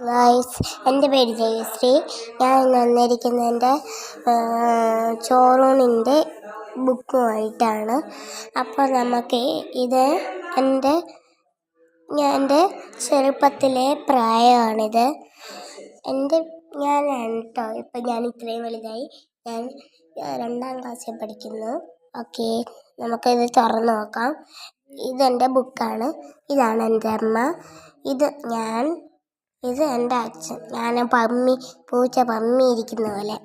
Guys, എൻ്റെ പേര് ജയശ്രീ. ഞാൻ വന്നിരിക്കുന്നത് എൻ്റെ ചോറൂണിൻ്റെ ബുക്കുമായിട്ടാണ്. അപ്പോൾ നമുക്ക് ഇത് എൻ്റെ ചെറുപ്പത്തിലെ പ്രായമാണിത്. ഞാനാണ് കേട്ടോ. ഇപ്പം ഞാൻ ഇത്രയും വലുതായി. ഞാൻ 2ാം ക്ലാസ്സിൽ പഠിക്കുന്നു. ഓക്കെ, നമുക്കിത് തുറന്ന് നോക്കാം. ഇതെൻ്റെ ബുക്കാണ്. ഇതാണ് എൻ്റെ അമ്മ. ഇത് എൻ്റെ അച്ഛൻ. ഞാൻ പൂച്ച പമ്മിയിരിക്കുന്ന പോലെ.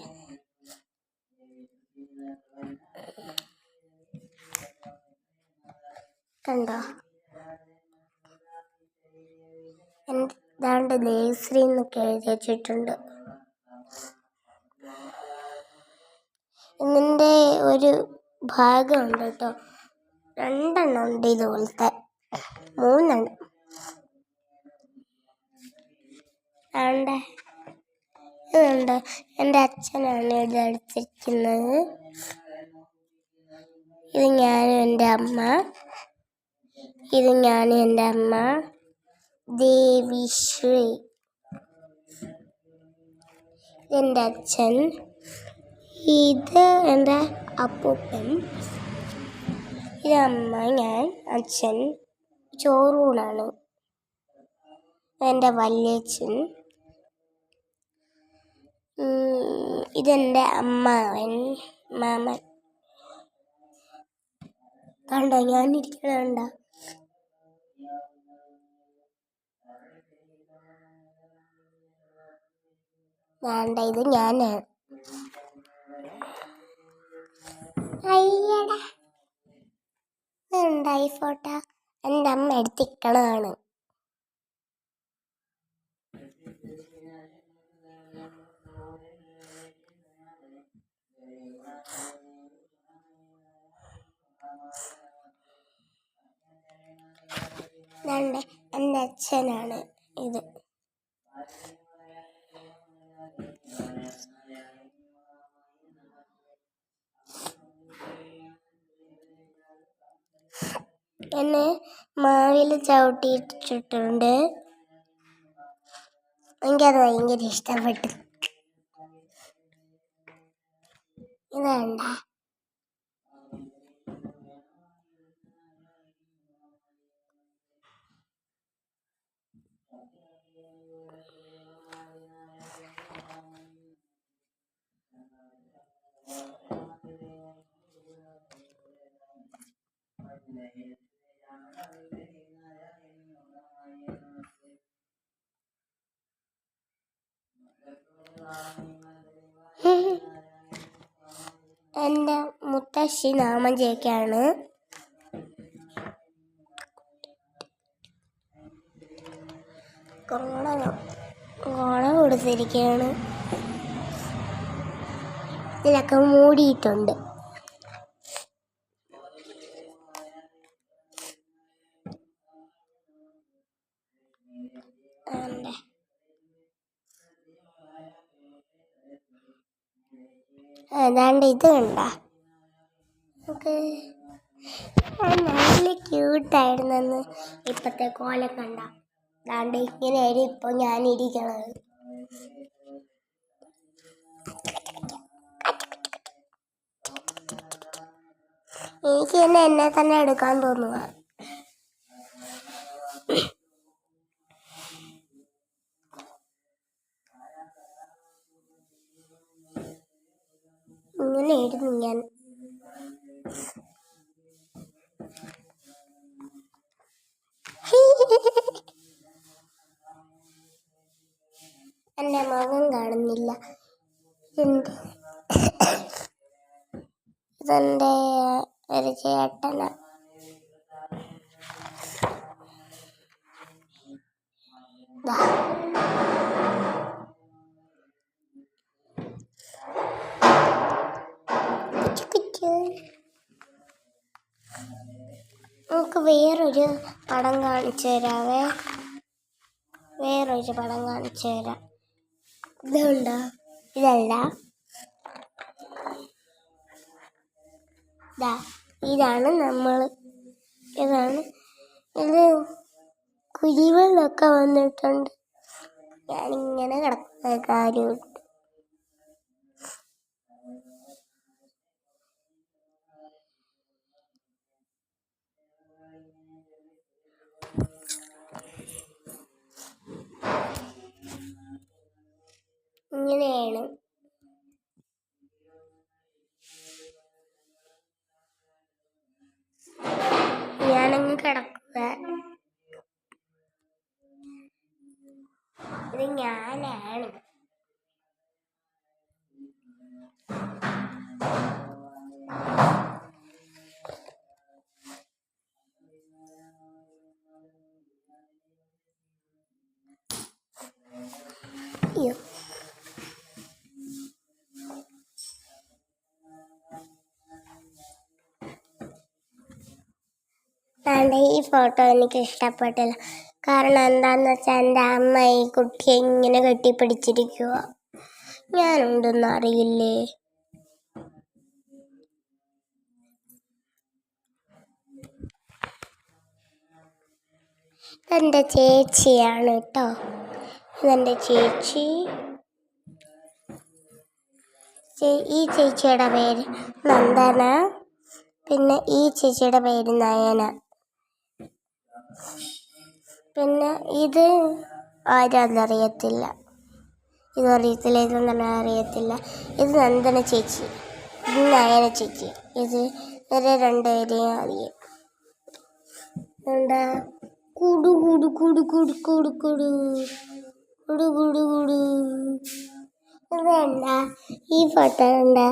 കണ്ടോ? ദാണ്ട് ജയശ്രീ എന്നൊക്കെ എഴുതി വെച്ചിട്ടുണ്ട്. ഇതിൻ്റെ ഒരു ഭാഗമുണ്ട് കേട്ടോ. 2 ഉണ്ട് ഇതുപോലത്തെ, 3 ഇതുണ്ട്. എൻ്റെ അച്ഛനാണ് ഇതെടുത്തിരിക്കുന്നത്. ഇത് ഞാനും എൻ്റെ അമ്മ. ദേവിശ്രീ. ഇതെൻ്റെ അച്ഛൻ. ഇത് എൻ്റെ അപ്പൂപ്പൻ. ഇതമ്മ, ഞാൻ, അച്ഛൻ. ചോറൂണാണ്. എൻ്റെ വല്യച്ഛൻ. ഇതെൻ്റെ മാമൻ. കണ്ടോ ഞാനിരിക്കണ? വേണ്ട, ഇത് ഞാനാണ്. അയ്യടാ, ഉണ്ടായി ഫോട്ടോ. എൻ്റെ അമ്മ എടുത്തിക്കണതാണ്. എൻ്റെ അച്ഛനാണ് ഇത്. എന്നെ മാവിൽ ചവിട്ടിയിട്ടിട്ടുണ്ട്. എനിക്കത് ഭയങ്കര ഇഷ്ടപ്പെട്ടു. ഇത് വേണ്ട. എൻ്റെ മുത്തശ്ശി നാമജയ്ക്കാണ്. കോണ കൊടുത്തിരിക്കുകയാണ്. ഇതിലൊക്കെ മൂടിയിട്ടുണ്ട്. അതാണ്ട് ഇത് കണ്ട, നല്ല ക്യൂട്ടായിരുന്നെന്ന്. ഇപ്പത്തെ കോലം കണ്ട. അതാണ്ട് ഇങ്ങനെയായിരുന്നു ഇപ്പോൾ ഞാനിരിക്കണത്. എനിക്ക് എന്നെ തന്നെ എടുക്കാൻ തോന്നുക. ഇങ്ങനെയായിരുന്നു ഞാൻ. എൻ്റെ മുഖം കാണുന്നില്ല. ഇതെൻ്റെ ഒരു ചേട്ടനാ. നമുക്ക് വേറൊരു പടം കാണിച്ചു തരാവേ. ഇതുണ്ടോ? ഇതല്ല, ഇതാണ് ഇത് കുരുവിളൊക്കെ വന്നിട്ടുണ്ട്. ഞാനിങ്ങനെ കിടക്കുന്ന കാര്യം ഇങ്ങനെയാണ്. ഞാനങ്ങ് കിടക്കുക. ഇത് ഞാനാണ്. അയ്യോ, ഈ ഫോട്ടോ എനിക്ക് ഇഷ്ടപ്പെട്ടില്ല. കാരണം എന്താന്ന് വെച്ചാൽ എൻ്റെ അമ്മ ഈ കുട്ടിയെ ഇങ്ങനെ കെട്ടിപ്പിടിച്ചിരിക്കുക. ഞാനുണ്ടെന്ന് അറിയില്ലേ? ഇതെൻ്റെ ചേച്ചിയാണ് കേട്ടോ. ഇതെൻ്റെ ചേച്ചി. ഈ ചേച്ചിയുടെ പേര് നന്ദന. പിന്നെ ഈ ചേച്ചിയുടെ പേര് നയന. പിന്നെ ഇത് ആരാന്നറിയത്തില്ല. ഇതറിയത്തില്ല. ഇതൊന്നും അറിയത്തില്ല. ഇത് നന്ദന ചേച്ചി, ഇത് നയന ചേച്ചി. ഇവരെ രണ്ടുപേരെയും അറിയാം. എന്താ കുടു കുടു കുടു കുടു കുടു കുടു കുടു കുടു കുടു. ഇതെന്താ ഈ ഫോട്ടോ എന്താ?